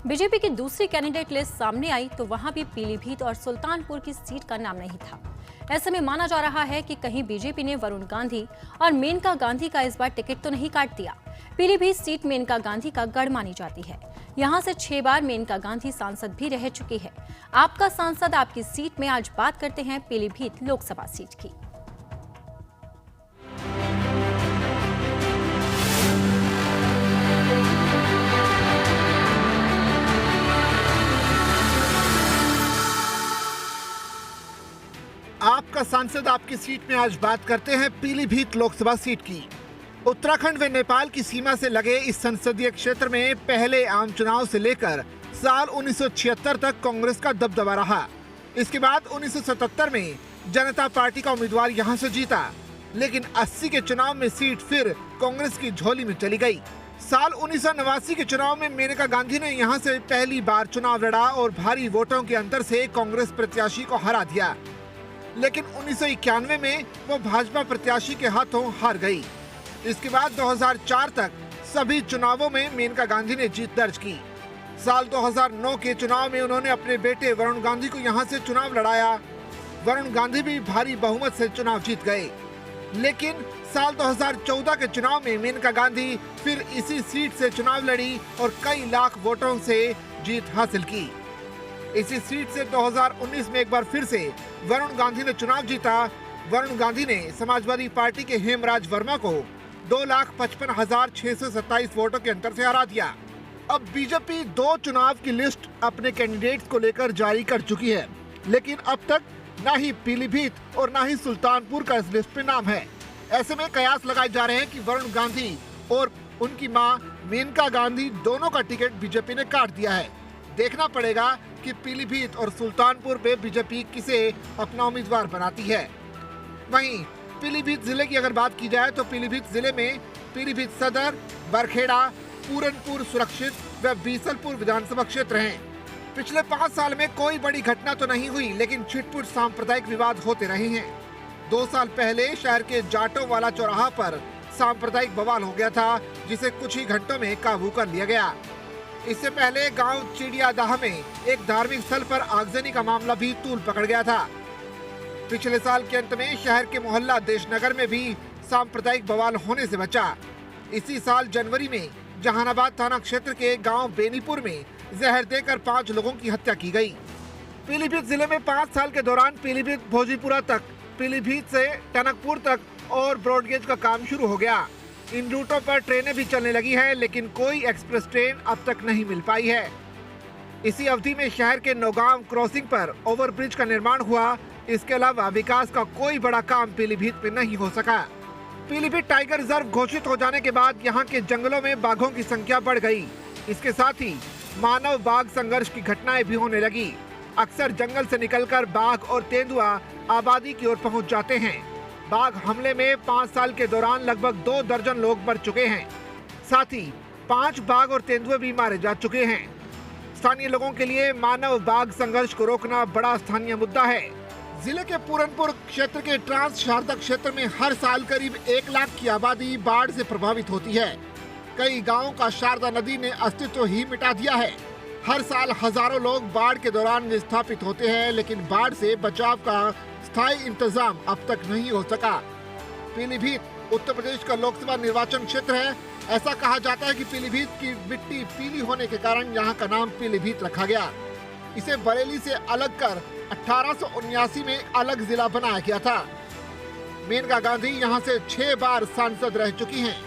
BJP की दूसरी candidate list सामने आई तो वहां भी पीलीभीत और सुल्तानपुर की सीट का नाम नहीं था। ऐसे में माना जा रहा है कि कहीं बीजेपी ने वरुण गांधी और मेनका गांधी का इस बार टिकट तो नहीं काट दिया। पीलीभीत सीट मेनका गांधी का गढ़ मानी जाती है। यहां से 6 बार मेनका गांधी सांसद भी रह चुकी है। आपका सांसद आपकी सीट में आज बात करते हैं पीलीभीत लोकसभा सीट की। आपका सांसद आपकी सीट में आज बात करते हैं पीलीभीत लोकसभा सीट की। उत्तराखंड व नेपाल की सीमा से लगे इस संसदीय क्षेत्र में पहले आम चुनाव से लेकर साल 1976 तक कांग्रेस का दबदबा रहा। इसके बाद 1977 में जनता पार्टी का उम्मीदवार यहां से जीता, लेकिन 80 के चुनाव में सीट फिर कांग्रेस की झोली में चली गई। साल 1989 के चुनाव में मेनका गांधी ने यहां से पहली बार चुनाव लड़ा और भारी वोटों के अंतर से कांग्रेस प्रत्याशी को हरा दिया, लेकिन 1991 में वो भाजपा प्रत्याशी के हाथों हार गई। इसके बाद 2004 तक सभी चुनावों में मेनका गांधी ने जीत दर्ज की। साल 2009 के चुनाव में उन्होंने अपने बेटे वरुण गांधी को यहां से चुनाव लड़ाया। वरुण गांधी भी भारी बहुमत से चुनाव जीत गए, लेकिन साल 2014 के चुनाव में मेनका गांधी फिर इसी सीट से चुनाव लड़ी और कई लाख वोटों से जीत हासिल की। इसी सीट से 2019 में एक बार फिर से वरुण गांधी ने चुनाव जीता। वरुण गांधी ने समाजवादी पार्टी के हेमराज वर्मा को 2,55,627 वोटों के अंतर से हरा दिया। अब बीजेपी 2 चुनाव की लिस्ट अपने कैंडिडेट्स को लेकर जारी कर चुकी है, लेकिन अब तक न ही पीलीभीत और न ही सुल्तानपुर का इस लिस्ट में नाम है। ऐसे में कयास लगाए जा रहे हैं कि वरुण गांधी और उनकी मां मेनका गांधी दोनों का टिकट बीजेपी ने काट दिया है। देखना पड़ेगा कि पीलीभीत और सुल्तानपुर में बीजेपी किसे अपना उम्मीदवार बनाती है। वहीं पीलीभीत जिले की अगर बात की जाए तो पीलीभीत जिले में पीलीभीत सदर, बरखेड़ा, पूरनपुर सुरक्षित व बीसलपुर विधानसभा क्षेत्र हैं। पिछले 5 साल में कोई बड़ी घटना तो नहीं हुई, लेकिन छिटपुट सांप्रदायिक विवाद होते रहे हैं। 2 साल पहले शहर के जाटों वाला चौराहा पर सांप्रदायिक बवाल हो गया था, जिसे कुछ ही घंटों में काबू कर लिया गया। इससे पहले गांव चिड़ियादाह में एक धार्मिक स्थल पर आगजनी का मामला भी तूल पकड़ गया था। पिछले साल के अंत में शहर के मोहल्ला देशनगर में भी सांप्रदायिक बवाल होने से बचा। इसी साल जनवरी में जहानाबाद थाना क्षेत्र के गांव बेनीपुर में जहर देकर 5 लोगों की हत्या की गई। पीलीभीत जिले में 5 साल के दौरान पीलीभीत भोजीपुरा तक, पीलीभीत से टनकपुर तक और ब्रॉडगेज का काम शुरू हो गया। इन रूटों पर ट्रेनें भी चलने लगी हैं, लेकिन कोई एक्सप्रेस ट्रेन अब तक नहीं मिल पाई है। इसी अवधि में शहर के नौगांव क्रॉसिंग पर ओवरब्रिज का निर्माण हुआ। इसके अलावा विकास का कोई बड़ा काम पीलीभीत में नहीं हो सका। पीलीभीत टाइगर रिजर्व घोषित हो जाने के बाद यहाँ के जंगलों में बाघों की संख्या बढ़ गई। इसके साथ ही मानव बाघ संघर्ष की घटनाएं भी होने लगी। अक्सर जंगल से निकलकर बाघ और तेंदुआ आबादी की ओर पहुँच जाते हैं। बाघ हमले में 5 साल के दौरान लगभग 2 दर्जन लोग मर चुके हैं। साथ ही 5 बाघ और तेंदुए भी मारे जा चुके हैं। स्थानीय लोगों के लिए मानव बाघ संघर्ष को रोकना बड़ा स्थानीय मुद्दा है। जिले के पूरनपुर क्षेत्र के ट्रांस शारदा क्षेत्र में हर साल करीब 1 लाख की आबादी बाढ़ से प्रभावित होती है। कई गाँवों का शारदा नदी ने अस्तित्व ही मिटा दिया है। हर साल हजारों लोग बाढ़ के दौरान विस्थापित होते हैं, लेकिन बाढ़ से बचाव का स्थायी इंतजाम अब तक नहीं हो सका। पीलीभीत उत्तर प्रदेश का लोकसभा निर्वाचन क्षेत्र है। ऐसा कहा जाता है कि पीलीभीत की मिट्टी पीली होने के कारण यहाँ का नाम पीलीभीत रखा गया। इसे बरेली से अलग कर 1879 में अलग जिला बनाया गया था। मेनका गांधी यहाँ से 6 बार सांसद रह चुकी हैं।